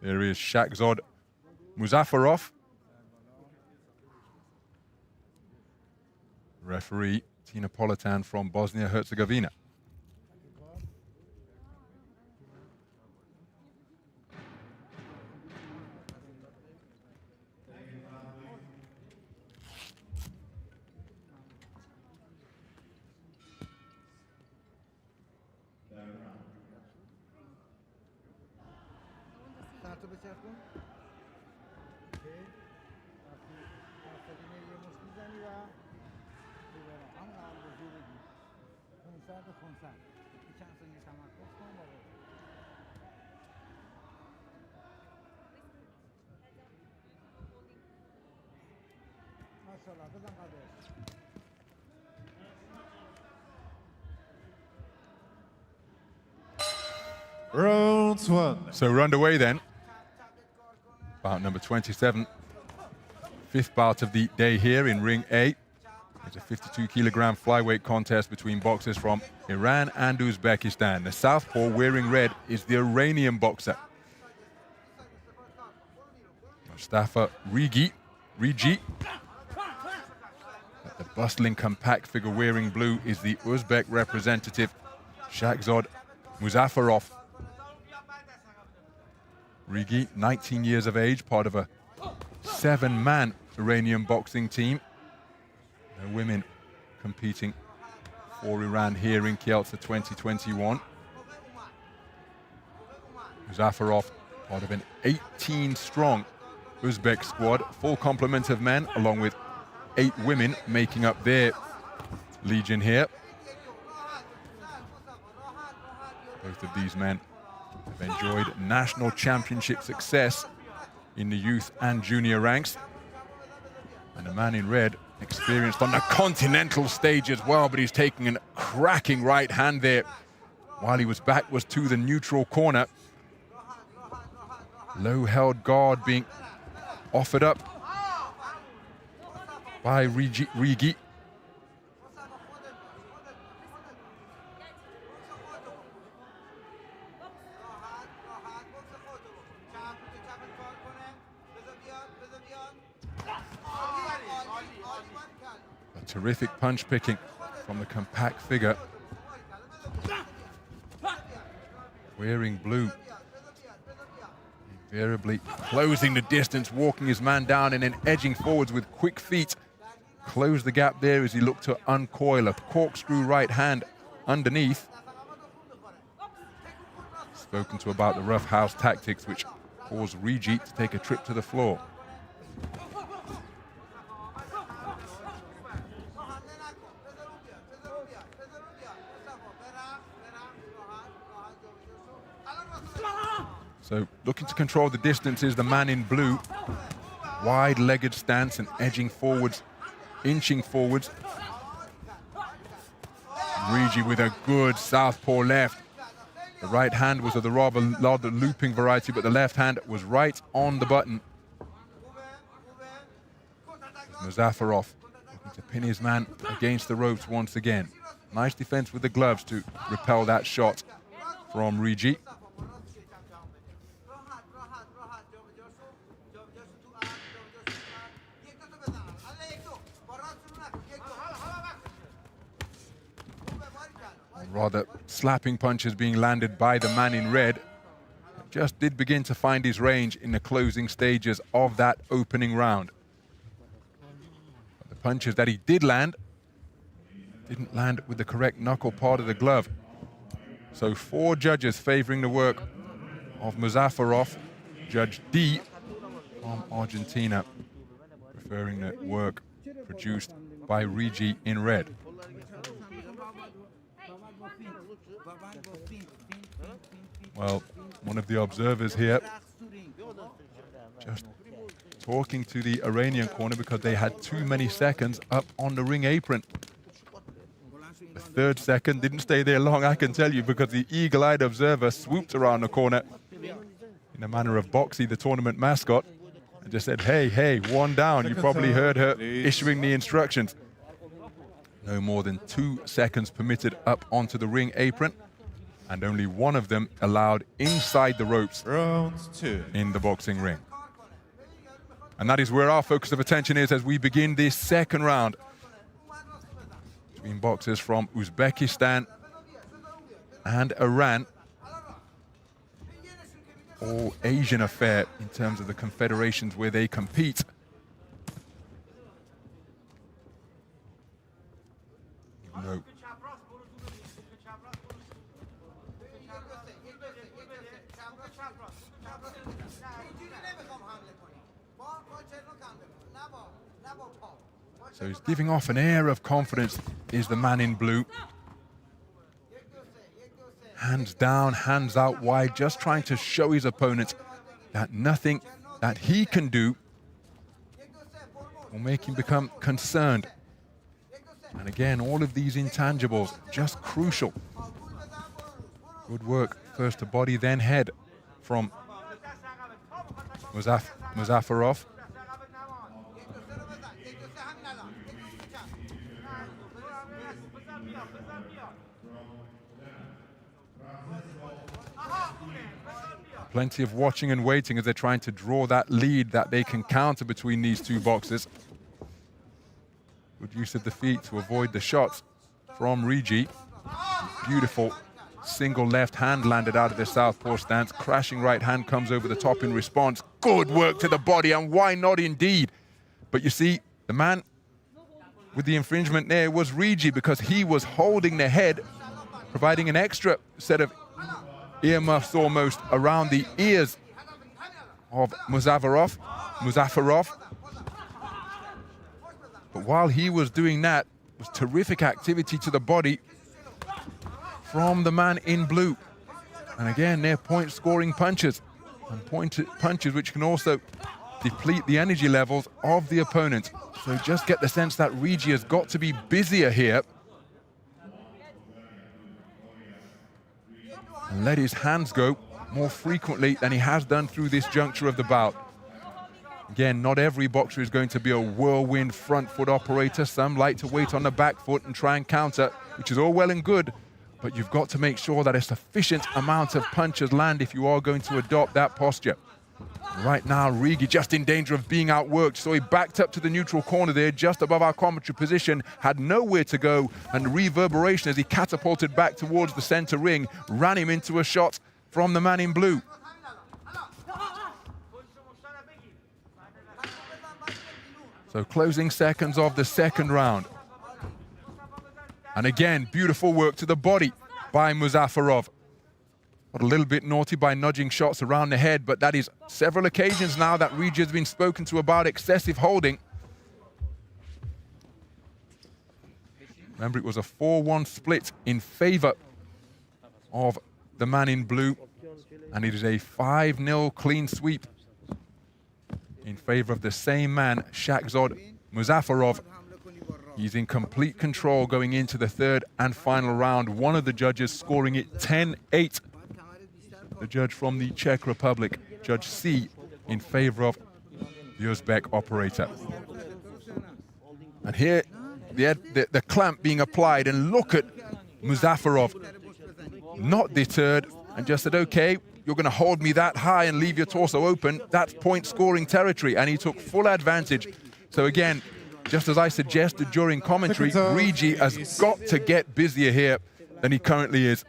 There is Shakhzod Muzafarov. Referee Tina Politan from Bosnia-Herzegovina. Round one. So we're underway then. Bout number 27. Fifth bout of the day here in Ring A. It's a 52-kilogram flyweight contest between boxers from Iran and Uzbekistan. The southpaw wearing red is the Iranian boxer Mostafa RIGI. The bustling, compact figure wearing blue is the Uzbek representative Shakhzod Muzafarov. RIGI, 19 years of age, part of a 7-man Iranian boxing team. No women competing for Iran here in Kielce 2021. Muzafarov, part of an 18-strong Uzbek squad, full complement of men, along with 8 women making up their legion here. Both of these men have enjoyed national championship success in the youth and junior ranks. And the man in red, experienced on the continental stage as well, but he's taking a cracking right hand there while he was back was to the neutral corner. Low held guard being offered up by RIGI. A terrific punch picking from the compact figure. Wearing blue. Invariably closing the distance, walking his man down and then edging forwards with quick feet. Close the gap there as he looked to uncoil a corkscrew right hand underneath. Spoken to about the rough house tactics which caused RIGI to take a trip to the floor. So looking to control the distance is the man in blue. Wide-legged stance and edging forwards, inching forwards. RIGI with a good southpaw left. The right hand was of the rather looping variety, but the left hand was right on the button. Muzafarov looking to pin his man against the ropes once again. Nice defense with the gloves to repel that shot from RIGI. Rather slapping punches being landed by the man in red. Just did begin to find his range in the closing stages of that opening round. But the punches that he did land didn't land with the correct knuckle part of the glove. So 4 judges favoring the work of Muzafarov. Judge D from Argentina preferring the work produced by RIGI in red. Well, one of the observers here just talking to the Iranian corner because they had too many seconds up on the ring apron. The third second. Didn't stay there long, I can tell you, because the eagle-eyed observer swooped around the corner in the manner of Boxy, the tournament mascot, and just said, hey, hey, one down. You probably heard her issuing the instructions. No more than 2 seconds permitted up onto the ring apron, and only one of them allowed inside the ropes in the boxing ring. And that is where our focus of attention is as we begin this second round between boxers from Uzbekistan and Iran. All Asian affair in terms of the confederations where they compete. No. So he's giving off an air of confidence, is the man in blue. Hands down, hands out wide, just trying to show his opponent that nothing that he can do will make him become concerned. And again, all of these intangibles, just crucial. Good work, first to body, then head from Muzafarov. Plenty of watching and waiting as they're trying to draw that lead that they can counter between these two boxers. Good use of the feet to avoid the shots from RIGI. Beautiful single left hand landed out of the southpaw stance. Crashing right hand comes over the top in response. Good work to the body, and why not indeed? But you see, the man with the infringement there was RIGI, because he was holding the head, providing an extra set of earmuffs almost around the ears of Muzafarov. But while he was doing that, it was terrific activity to the body from the man in blue. And again, they're point-scoring punches, and punches which can also deplete the energy levels of the opponent. So just get the sense that RIGI has got to be busier here and let his hands go more frequently than he has done through this juncture of the bout. Again, not every boxer is going to be a whirlwind front foot operator. Some like to wait on the back foot and try and counter, which is all well and good, but you've got to make sure that a sufficient amount of punches land if you are going to adopt that posture. Right now, RIGI just in danger of being outworked, so he backed up to the neutral corner there, just above our commentary position, had nowhere to go, and reverberation as he catapulted back towards the center ring, ran him into a shot from the man in blue. So closing seconds of the second round. And again, beautiful work to the body by Muzafarov. Got a little bit naughty by nudging shots around the head, but that is several occasions now that RIGI has been spoken to about excessive holding. Remember, it was a 4-1 split in favor of the man in blue, and it is a 5-0 clean sweep in favor of the same man, Shakhzod Muzafarov. He's in complete control going into the third and final round. One of the judges scoring it 10-8. The judge from the Czech Republic, Judge C, in favor of the Uzbek operator. And here, the clamp being applied, and look at Muzafarov, not deterred, and just said, okay, you're going to hold me that high and leave your torso open. That's point-scoring territory, and he took full advantage. So again, just as I suggested during commentary, RIGI has got to get busier here than he currently is,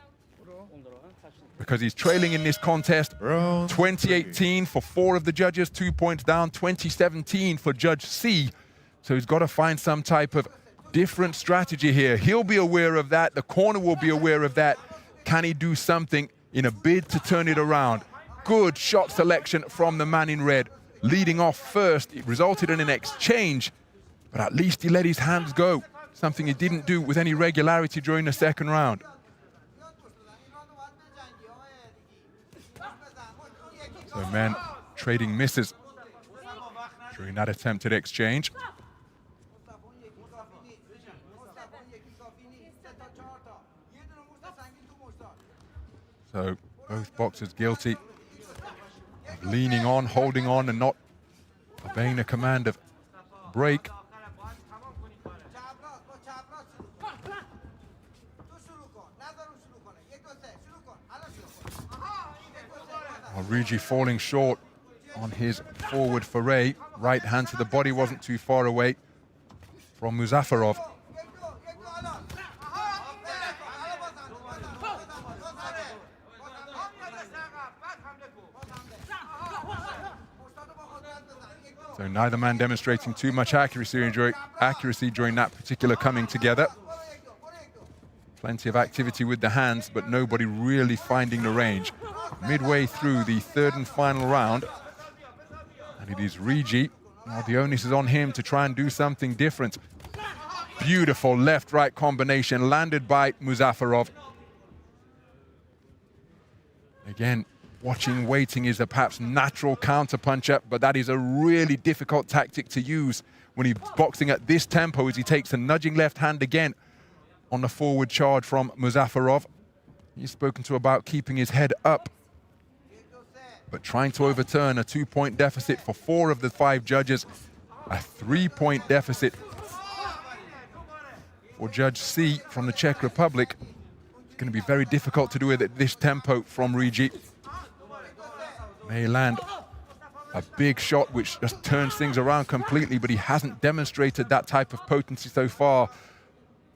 because he's trailing in this contest. 2018 for 4 of the judges, 2 points down, 2017 for Judge C. So he's got to find some type of different strategy here. He'll be aware of that. The corner will be aware of that. Can he do something in a bid to turn it around? Good shot selection from the man in red. Leading off first, it resulted in an exchange, but at least he let his hands go, something he didn't do with any regularity during the second round. So men trading misses during that attempted exchange. So both boxers guilty of leaning on, holding on, and not obeying the command of break. RIGI falling short on his forward foray. Right hand to the body wasn't too far away from Muzafarov. So neither man demonstrating too much accuracy during that particular coming together. Plenty of activity with the hands, but nobody really finding the range. Midway through the third and final round, and it is RIGI. Now the onus is on him to try and do something different. Beautiful left-right combination landed by Muzafarov. Again, watching, waiting is a perhaps natural counter-puncher, but that is a really difficult tactic to use when he's boxing at this tempo, as he takes a nudging left hand again on the forward charge from Muzafarov. He's spoken to about keeping his head up, but trying to overturn a 2-point deficit for 4 of the 5 judges, a 3-point deficit for Judge C from the Czech Republic. It's going to be very difficult to do it at this tempo from RIGI. May land a big shot which just turns things around completely, but he hasn't demonstrated that type of potency so far.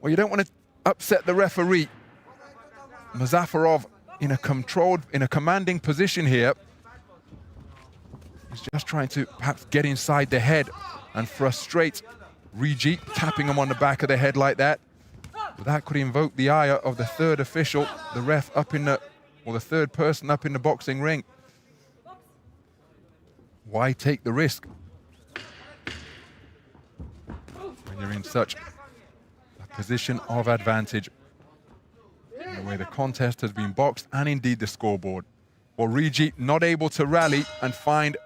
Well, you don't want to upset the referee. Muzafarov in a commanding position here. He's just trying to perhaps get inside the head and frustrate RIGI, tapping him on the back of the head like that. But that could invoke the ire of the third official, the ref up in the, or the third person up in the boxing ring. Why take the risk when you're in such a position of advantage? In the way the contest has been boxed, and indeed the scoreboard. Well, RIGI not able to rally and find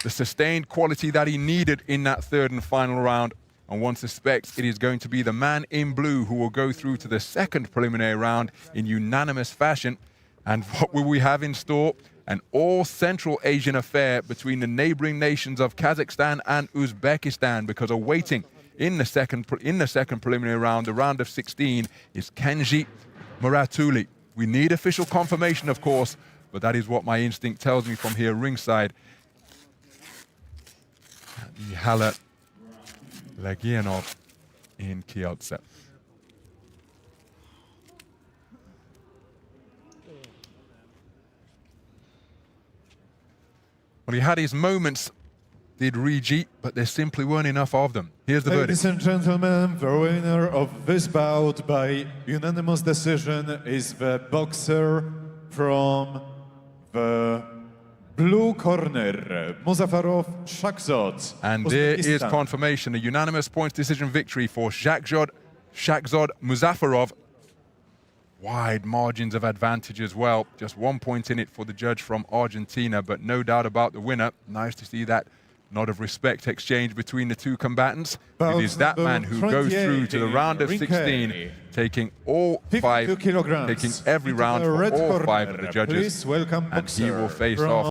the sustained quality that he needed in that third and final round. And one suspects it is going to be the man in blue who will go through to the second preliminary round in unanimous fashion. And what will we have in store? An all-Central Asian affair between the neighboring nations of Kazakhstan and Uzbekistan, because awaiting in the second preliminary round, the round of 16, is Kenji Muratuli. We need official confirmation, of course, but that is what my instinct tells me from here ringside at the Hala Legianov in Kielce. Well, he had his moments, did RIGI, but there simply weren't enough of them. Here's the verdict. Ladies and gentlemen, the winner of this bout by unanimous decision is the boxer from the blue corner, MUZAFAROV Shakhzod. And there is confirmation, a unanimous points decision victory for Shakhzod Muzafarov. Wide margins of advantage as well. Just 1 point in it for the judge from Argentina, but no doubt about the winner. Nice to see that nod of respect exchange between the two combatants. It is that man who goes through to the round of 16, taking all 5, taking every round for all 5 of the judges, and he will face off